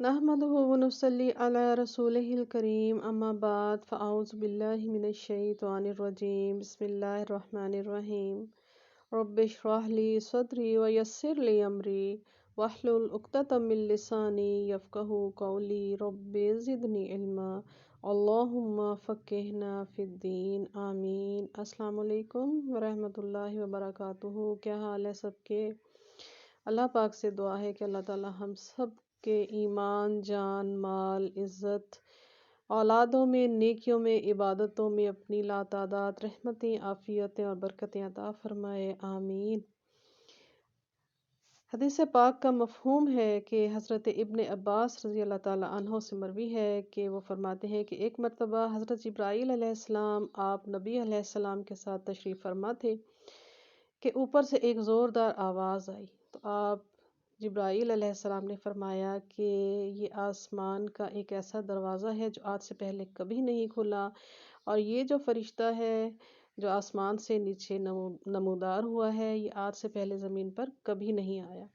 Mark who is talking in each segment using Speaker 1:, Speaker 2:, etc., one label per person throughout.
Speaker 1: نحمده ونصلي على رسوله الكريم أما بعد فأعوذ بالله من الشيطان الرجيم بسم الله الرحمن الرحيم رب اشرح لي صدري ويسر لي أمري واحلل عقدة من لساني يفقهوا قولي رب زدني علما اللهم فقهنا في الدين آمین۔ السلام علیکم ورحمۃ اللہ وبرکاتہ۔ کیا حال ہے سب کے؟ اللہ پاک سے دعا ہے کہ اللہ تعالی ہم سب کے ایمان، جان، مال، عزت، اولادوں میں، نیکیوں میں، عبادتوں میں اپنی لاتعداد رحمتیں، عافیتیں اور برکتیں عطا فرمائے، آمین۔ حدیث پاک کا مفہوم ہے کہ حضرت ابن عباس رضی اللہ تعالیٰ عنہ سے مروی ہے کہ وہ فرماتے ہیں کہ ایک مرتبہ حضرت جبرائیل علیہ السلام آپ نبی علیہ السلام کے ساتھ تشریف فرما تھے کہ اوپر سے ایک زوردار آواز آئی، تو آپ جبرائیل علیہ السلام نے فرمایا کہ یہ آسمان کا ایک ایسا دروازہ ہے جو آج سے پہلے کبھی نہیں کھلا، اور یہ جو فرشتہ ہے جو آسمان سے نیچے نمودار ہوا ہے یہ آج سے پہلے زمین پر کبھی نہیں آیا۔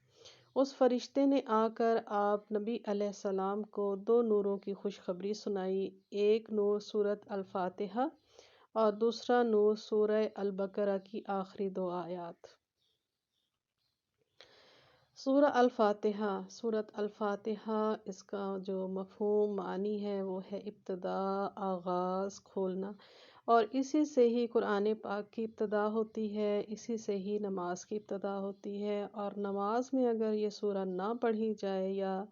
Speaker 1: اس فرشتے نے آ کر آپ نبی علیہ السلام کو دو نوروں کی خوشخبری سنائی، ایک نور سورۃ الفاتحہ اور دوسرا نور سورہ البقرہ کی آخری دو آیات۔ سورۃ الفاتحہ اس کا جو مفہوم معنی ہے وہ ہے ابتدا، آغاز، کھولنا، اور اسی سے ہی قرآن پاک کی ابتدا ہوتی ہے، اسی سے ہی نماز کی ابتدا ہوتی ہے، اور نماز میں اگر یہ سورہ نہ پڑھی جائے یا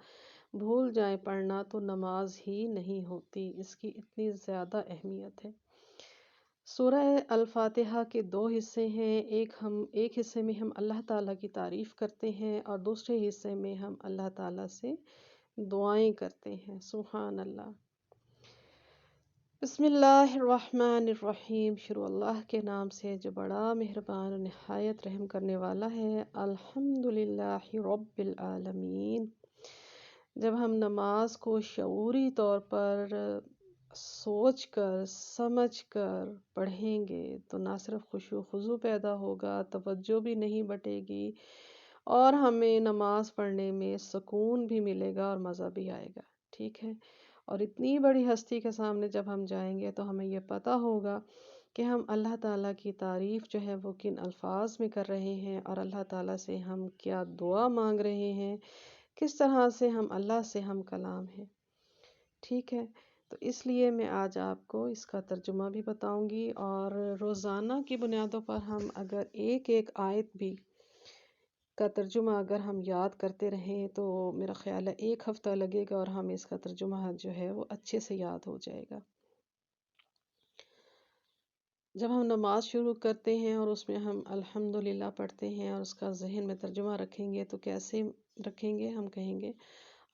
Speaker 1: بھول جائیں پڑھنا تو نماز ہی نہیں ہوتی، اس کی اتنی زیادہ اہمیت ہے۔ سورہ الفاتحہ کے دو حصے ہیں، ایک حصے میں ہم اللہ تعالیٰ کی تعریف کرتے ہیں اور دوسرے حصے میں ہم اللہ تعالیٰ سے دعائیں کرتے ہیں۔ سبحان اللہ۔ بسم اللہ الرحمن الرحیم، شروع اللہ کے نام سے جو بڑا مہربان و نہایت رحم کرنے والا ہے۔ الحمدللہ رب العالمین۔ جب ہم نماز کو شعوری طور پر سوچ کر سمجھ کر پڑھیں گے تو نہ صرف خشوع و خضوع پیدا ہوگا، توجہ بھی نہیں بٹے گی، اور ہمیں نماز پڑھنے میں سکون بھی ملے گا اور مزہ بھی آئے گا، ٹھیک ہے؟ اور اتنی بڑی ہستی کے سامنے جب ہم جائیں گے تو ہمیں یہ پتہ ہوگا کہ ہم اللہ تعالیٰ کی تعریف جو ہے وہ کن الفاظ میں کر رہے ہیں، اور اللہ تعالیٰ سے ہم کیا دعا مانگ رہے ہیں، کس طرح سے ہم اللہ سے ہم کلام ہیں، ٹھیک ہے؟ تو اس لیے میں آج آپ کو اس کا ترجمہ بھی بتاؤں گی، اور روزانہ کی بنیادوں پر ہم اگر ایک ایک آیت بھی کا ترجمہ اگر ہم یاد کرتے رہیں تو میرا خیال ہے ایک ہفتہ لگے گا اور ہمیں اس کا ترجمہ جو ہے وہ اچھے سے یاد ہو جائے گا۔ جب ہم نماز شروع کرتے ہیں اور اس میں ہم الحمدللہ پڑھتے ہیں اور اس کا ذہن میں ترجمہ رکھیں گے تو کیسے رکھیں گے؟ ہم کہیں گے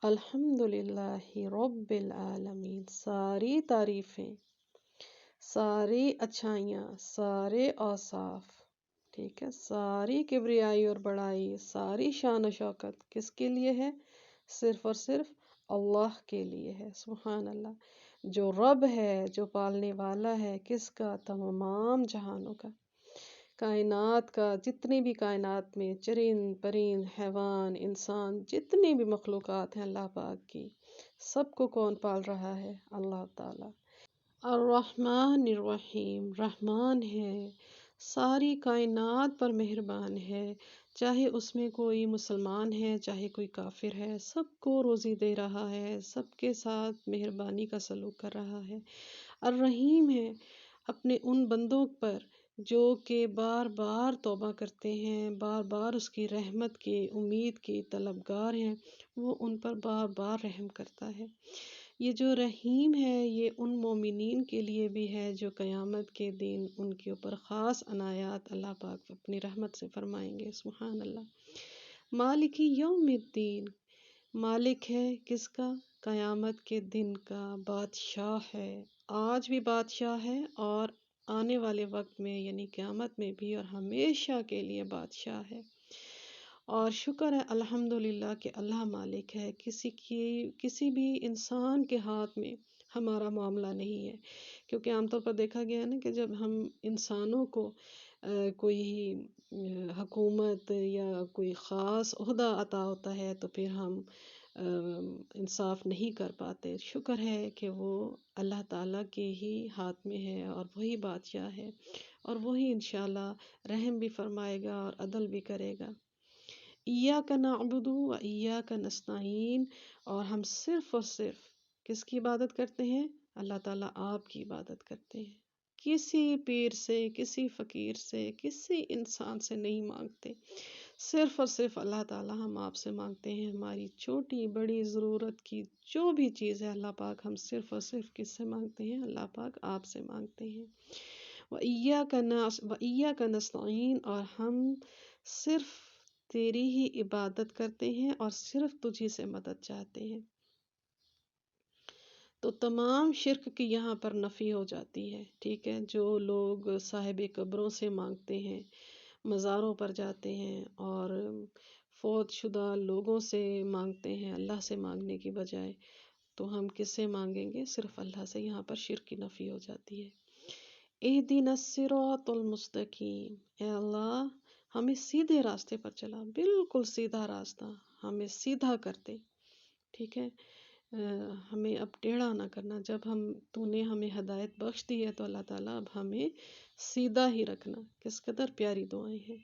Speaker 1: الحمدللہ رب العالمین، ساری تعریفیں، ساری اچھائیاں، سارے اوصاف، ٹھیک ہے، ساری کبریائی اور بڑائی، ساری شان و شوکت کس کے لیے ہے؟ صرف اور صرف اللہ کے لیے ہے۔ سبحان اللہ۔ جو رب ہے، جو پالنے والا ہے، کس کا؟ تمام جہانوں کا، کائنات کا، جتنی بھی کائنات میں چرند پرند حیوان انسان جتنی بھی مخلوقات ہیں اللہ پاک کی، سب کو کون پال رہا ہے؟ اللہ تعالیٰ۔ الرحمن الرحیم، رحمان ہے، ساری کائنات پر مہربان ہے، چاہے اس میں کوئی مسلمان ہے چاہے کوئی کافر ہے، سب کو روزی دے رہا ہے، سب کے ساتھ مہربانی کا سلوک کر رہا ہے۔ الرحیم ہے اپنے ان بندوں پر جو کہ بار بار توبہ کرتے ہیں، بار بار اس کی رحمت کے امید کے طلبگار ہیں، وہ ان پر بار بار رحم کرتا ہے۔ یہ جو رحیم ہے یہ ان مومنین کے لیے بھی ہے جو قیامت کے دن ان کے اوپر خاص عنایات اللہ پاک اپنی رحمت سے فرمائیں گے۔ سبحان اللہ۔ مالک یوم الدین، مالک ہے کس کا؟ قیامت کے دن کا، بادشاہ ہے، آج بھی بادشاہ ہے اور آنے والے وقت میں یعنی قیامت میں بھی اور ہمیشہ کے لیے بادشاہ ہے۔ اور شکر ہے الحمدللہ کہ اللہ مالک ہے، کسی بھی انسان کے ہاتھ میں ہمارا معاملہ نہیں ہے، کیونکہ عام طور پر دیکھا گیا ہے نا کہ جب ہم انسانوں کو کوئی حکومت یا کوئی خاص عہدہ عطا ہوتا ہے تو پھر ہم انصاف نہیں کر پاتے. شکر ہے کہ وہ اللہ تعالیٰ کے ہی ہاتھ میں ہے اور وہی بادشاہ ہے اور وہی انشاءاللہ رحم بھی فرمائے گا اور عدل بھی کرے گا. ایاک نعبد و ایاک نستعین، اور ہم صرف اور صرف کس کی عبادت کرتے ہیں؟ اللہ تعالیٰ آپ کی عبادت کرتے ہیں. کسی پیر سے، کسی فقیر سے، کسی انسان سے نہیں مانگتے. صرف اور صرف اللہ تعالیٰ ہم آپ سے مانگتے ہیں. ہماری چھوٹی بڑی ضرورت کی جو بھی چیز ہے اللہ پاک ہم صرف اور صرف کس سے مانگتے ہیں؟ اللہ پاک آپ سے مانگتے ہیں. وَإِيَّاكَ نَسْتَعِينُ، اور ہم صرف تیری ہی عبادت کرتے ہیں اور صرف تجھی سے مدد چاہتے ہیں. تو تمام شرک کی یہاں پر نفی ہو جاتی ہے. ٹھیک ہے، جو لوگ صاحب قبروں سے مانگتے ہیں، مزاروں پر جاتے ہیں اور فوت شدہ لوگوں سے مانگتے ہیں اللہ سے مانگنے کی بجائے، تو ہم کس سے مانگیں گے؟ صرف اللہ سے. یہاں پر شرک کی نفی ہو جاتی ہے. اہدنا الصراط المستقیم، اے اللہ ہمیں سیدھے راستے پر چلا، بالکل سیدھا راستہ ہمیں سیدھا کر دے. ٹھیک ہے، ہمیں اب ٹیڑھا نہ کرنا. جب تو نے ہمیں ہدایت بخش دی ہے تو اللہ تعالیٰ اب ہمیں سیدھا ہی رکھنا. کس قدر پیاری دعائیں ہیں.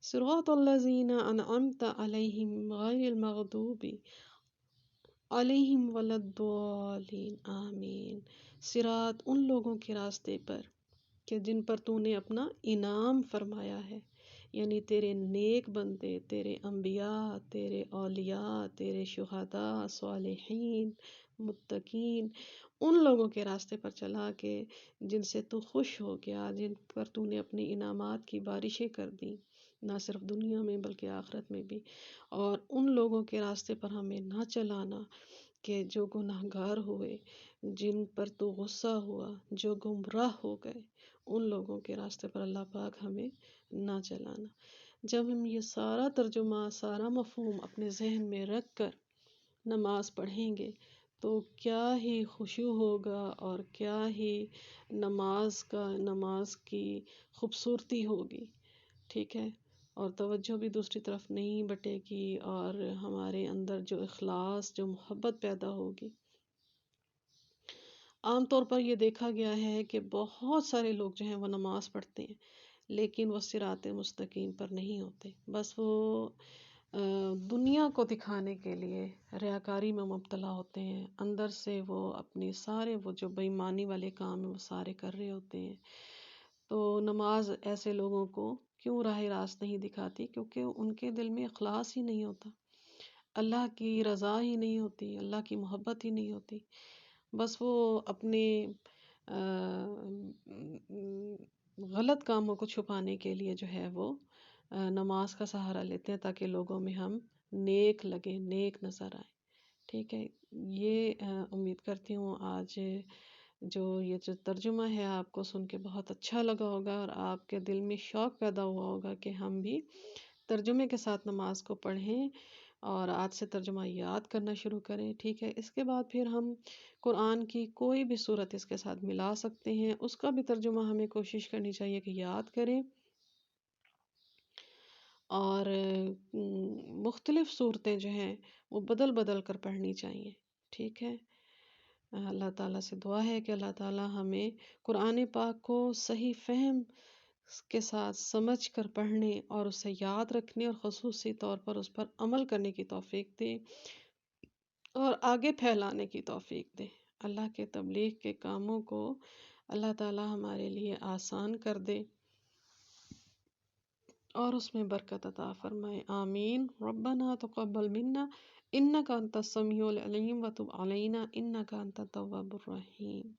Speaker 1: صراط الذین انعمت علیہم غیر المغضوب علیہم ولا الضالین آمین. صراط ان لوگوں کے راستے پر کہ جن پر تو نے اپنا انعام فرمایا ہے، یعنی تیرے نیک بندے، تیرے انبیاء، تیرے اولیاء، تیرے شہداء، صالحین، متقین، ان لوگوں کے راستے پر چلا کے جن سے تو خوش ہو گیا، جن پر تو نے اپنی انعامات کی بارشیں کر دی، نہ صرف دنیا میں بلکہ آخرت میں بھی. اور ان لوگوں کے راستے پر ہمیں نہ چلانا کہ جو گناہگار ہوئے، جن پر تو غصہ ہوا، جو گمراہ ہو گئے، ان لوگوں کے راستے پر اللہ پاک ہمیں نہ چلانا. جب ہم یہ سارا ترجمہ، سارا مفہوم اپنے ذہن میں رکھ کر نماز پڑھیں گے تو کیا ہی خشوع ہوگا اور کیا ہی نماز کی خوبصورتی ہوگی. ٹھیک ہے، اور توجہ بھی دوسری طرف نہیں بٹے گی اور ہمارے اندر جو اخلاص، جو محبت پیدا ہوگی. عام طور پر یہ دیکھا گیا ہے کہ بہت سارے لوگ جو ہیں وہ نماز پڑھتے ہیں لیکن وہ صراط مستقیم پر نہیں ہوتے. بس وہ دنیا کو دکھانے کے لیے ریاکاری میں مبتلا ہوتے ہیں. اندر سے وہ اپنے سارے وہ جو بے ایمانی والے کام ہیں وہ سارے کر رہے ہوتے ہیں. تو نماز ایسے لوگوں کو کیوں راہ راست نہیں دکھاتی؟ کیونکہ ان کے دل میں اخلاص ہی نہیں ہوتا، اللہ کی رضا ہی نہیں ہوتی، اللہ کی محبت ہی نہیں ہوتی. بس وہ اپنے غلط کاموں کو چھپانے کے لیے جو ہے وہ نماز کا سہارا لیتے ہیں تاکہ لوگوں میں ہم نیک لگیں، نیک نظر آئیں. ٹھیک ہے، یہ امید کرتی ہوں آج یہ جو ترجمہ ہے آپ کو سن کے بہت اچھا لگا ہوگا اور آپ کے دل میں شوق پیدا ہوا ہوگا کہ ہم بھی ترجمے کے ساتھ نماز کو پڑھیں اور آج سے ترجمہ یاد کرنا شروع کریں. ٹھیک ہے، اس کے بعد پھر ہم قرآن کی کوئی بھی صورت اس کے ساتھ ملا سکتے ہیں، اس کا بھی ترجمہ ہمیں کوشش کرنی چاہیے کہ یاد کریں. اور مختلف صورتیں جو ہیں وہ بدل بدل کر پڑھنی چاہیے. ٹھیک ہے، اللہ تعالیٰ سے دعا ہے کہ اللہ تعالیٰ ہمیں قرآن پاک کو صحیح فہم کے ساتھ سمجھ کر پڑھنے اور اسے یاد رکھنے اور خصوصی طور پر اس پر عمل کرنے کی توفیق دے اور آگے پھیلانے کی توفیق دے. اللہ کے تبلیغ کے کاموں کو اللہ تعالیٰ ہمارے لیے آسان کر دے اور اس میں برکت عطا فرمائے. آمین. ربنا تقبل منا انک انت السمیع العلیم وتب علینا انک انت التواب الرحیم.